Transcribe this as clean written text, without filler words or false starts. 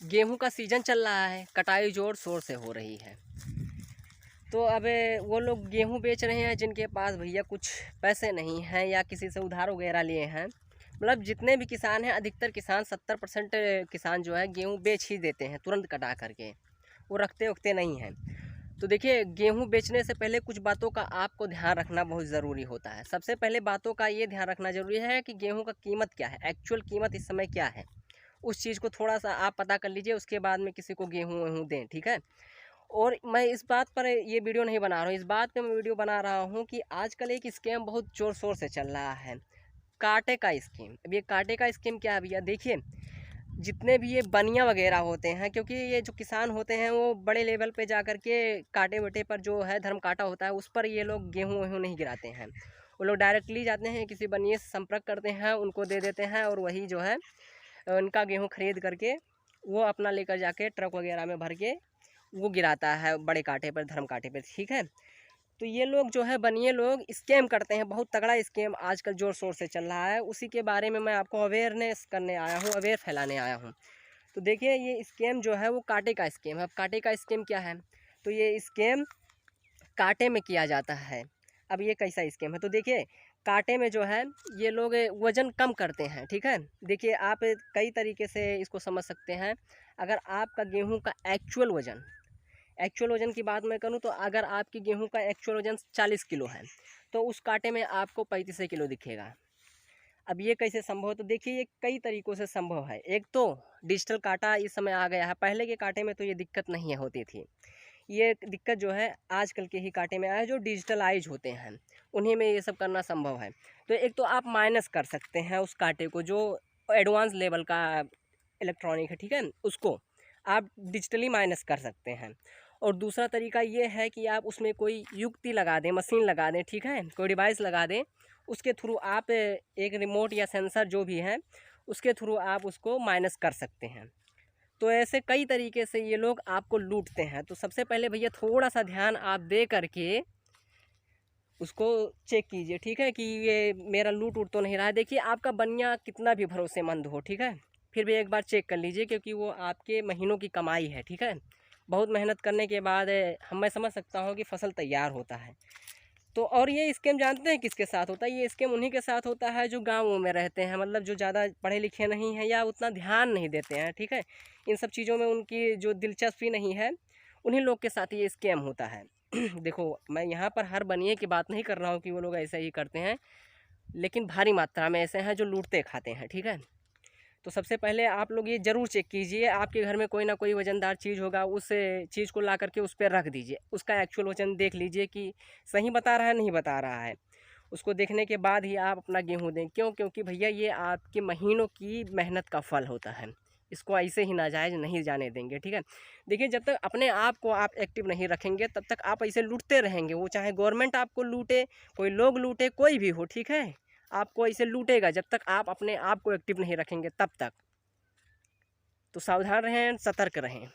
गेहूं का सीज़न चल रहा है, कटाई ज़ोर शोर से हो रही है। तो अब वो लोग गेहूं बेच रहे हैं जिनके पास भैया कुछ पैसे नहीं हैं या किसी से उधार वगैरह लिए हैं। मतलब जितने भी किसान हैं, अधिकतर किसान 70% किसान जो है गेहूं बेच ही देते हैं तुरंत कटा करके, वो रखते वखते नहीं हैं। तो देखिए, गेहूं बेचने से पहले कुछ बातों का आपको ध्यान रखना बहुत ज़रूरी होता है। सबसे पहले बातों का ये ध्यान रखना ज़रूरी है कि गेहूं का कीमत क्या है, एक्चुअल कीमत इस समय क्या है। उस चीज़ को थोड़ा सा आप पता कर लीजिए, उसके बाद में किसी को गेहूं वेहूं दें, ठीक है। और मैं इस बात पर ये वीडियो नहीं बना रहा हूँ, इस बात पे मैं वीडियो बना रहा हूँ कि आजकल एक स्कैम बहुत ज़ोर शोर से चल रहा है, कांटे का स्कीम। अब ये कांटे का स्कीम क्या है भैया, देखिए जितने भी ये बनिया वगैरह होते हैं, क्योंकि ये जो किसान होते हैं वो बड़े लेवल पे जा कर के कांटे वटे पर जो है धर्म कांटा होता है उस पर ये लोग गेहूँ वेहूँ नहीं गिराते हैं। वो लोग डायरेक्टली जाते हैं, किसी बनिए से संपर्क करते हैं, उनको दे देते हैं और वही जो है उनका गेहूँ खरीद करके वो अपना लेकर जाके ट्रक वगैरह में भर के वो गिराता है बड़े कांटे पर, धर्म कांटे पर, ठीक है। तो ये लोग जो है बनिए लोग स्कैम करते हैं, बहुत तगड़ा स्कैम आजकल ज़ोर शोर से चल रहा है। उसी के बारे में मैं आपको अवेयरनेस करने आया हूँ, अवेयर फैलाने आया हूँ। तो देखिए, ये स्कैम जो है वो कांटे का स्कैम है। अब कांटे का स्कैम क्या है, तो ये स्कैम कांटे में किया जाता है। अब ये कैसा स्कैम है, तो देखिए कांटे में जो है ये लोग वज़न कम करते हैं, ठीक है। देखिए, आप कई तरीके से इसको समझ सकते हैं। अगर आपका गेहूँ का एक्चुअल वज़न की बात मैं करूं, तो अगर आपकी गेहूं का एक्चुअल वज़न 40 किलो है तो उस कांटे में आपको 35 किलो दिखेगा। अब ये कैसे संभव है, तो देखिए ये कई तरीक़ों से संभव है। एक तो डिजिटल कांटा इस समय आ गया है, पहले के कांटे में तो ये दिक्कत नहीं होती थी। ये दिक्कत जो है आजकल के ही कांटे में आया है, जो डिजिटलाइज होते हैं उन्हीं में ये सब करना संभव है। तो एक तो आप माइनस कर सकते हैं उस कांटे को, जो एडवांस लेवल का इलेक्ट्रॉनिक है, ठीक है, उसको आप डिजिटली माइनस कर सकते हैं। और दूसरा तरीका ये है कि आप उसमें कोई युक्ति लगा दें, मशीन लगा दें, ठीक है, कोई डिवाइस लगा दें, उसके थ्रू आप एक रिमोट या सेंसर जो भी है उसके थ्रू आप उसको माइनस कर सकते हैं। तो ऐसे कई तरीके से ये लोग आपको लूटते हैं। तो सबसे पहले भैया थोड़ा सा ध्यान आप दे करके उसको चेक कीजिए, ठीक है, कि ये मेरा लूट उट तो नहीं रहा है। देखिए, आपका बनिया कितना भी भरोसेमंद हो, ठीक है, फिर भी एक बार चेक कर लीजिए, क्योंकि वो आपके महीनों की कमाई है, ठीक है। बहुत मेहनत करने के बाद मैं समझ सकता हूँ कि फसल तैयार होता है। तो और ये स्कैम जानते हैं किसके साथ होता है, ये स्कैम उन्हीं के साथ होता है जो गाँवों में रहते हैं, मतलब जो ज़्यादा पढ़े लिखे नहीं हैं या उतना ध्यान नहीं देते हैं, ठीक है, इन सब चीज़ों में उनकी जो दिलचस्पी नहीं है, उन्हीं लोग के साथ ये स्कैम होता है। देखो, मैं यहाँ पर हर बनिए की बात नहीं कर रहा हूँ कि वो लोग ऐसे ही करते हैं, लेकिन भारी मात्रा में ऐसे हैं जो लूटते खाते हैं, ठीक है। तो सबसे पहले आप लोग ये ज़रूर चेक कीजिए, आपके घर में कोई ना कोई वज़नदार चीज़ होगा, उस चीज़ को ला करके उस पर रख दीजिए, उसका एक्चुअल वज़न देख लीजिए कि सही बता रहा है नहीं बता रहा है। उसको देखने के बाद ही आप अपना गेहूँ दें। क्यों? क्योंकि भैया ये आपके महीनों की मेहनत का फल होता है, इसको ऐसे ही नाजायज़ नहीं जाने देंगे, ठीक है। देखिए, जब तक अपने आप को आप एक्टिव नहीं रखेंगे तब तक आप ऐसे लूटते रहेंगे, वो चाहे गवर्नमेंट आपको लूटे, कोई लोग लूटे, कोई भी हो, ठीक है, आपको ऐसे लूटेगा जब तक आप अपने आप को एक्टिव नहीं रखेंगे तब तक। तो सावधान रहें, सतर्क रहें।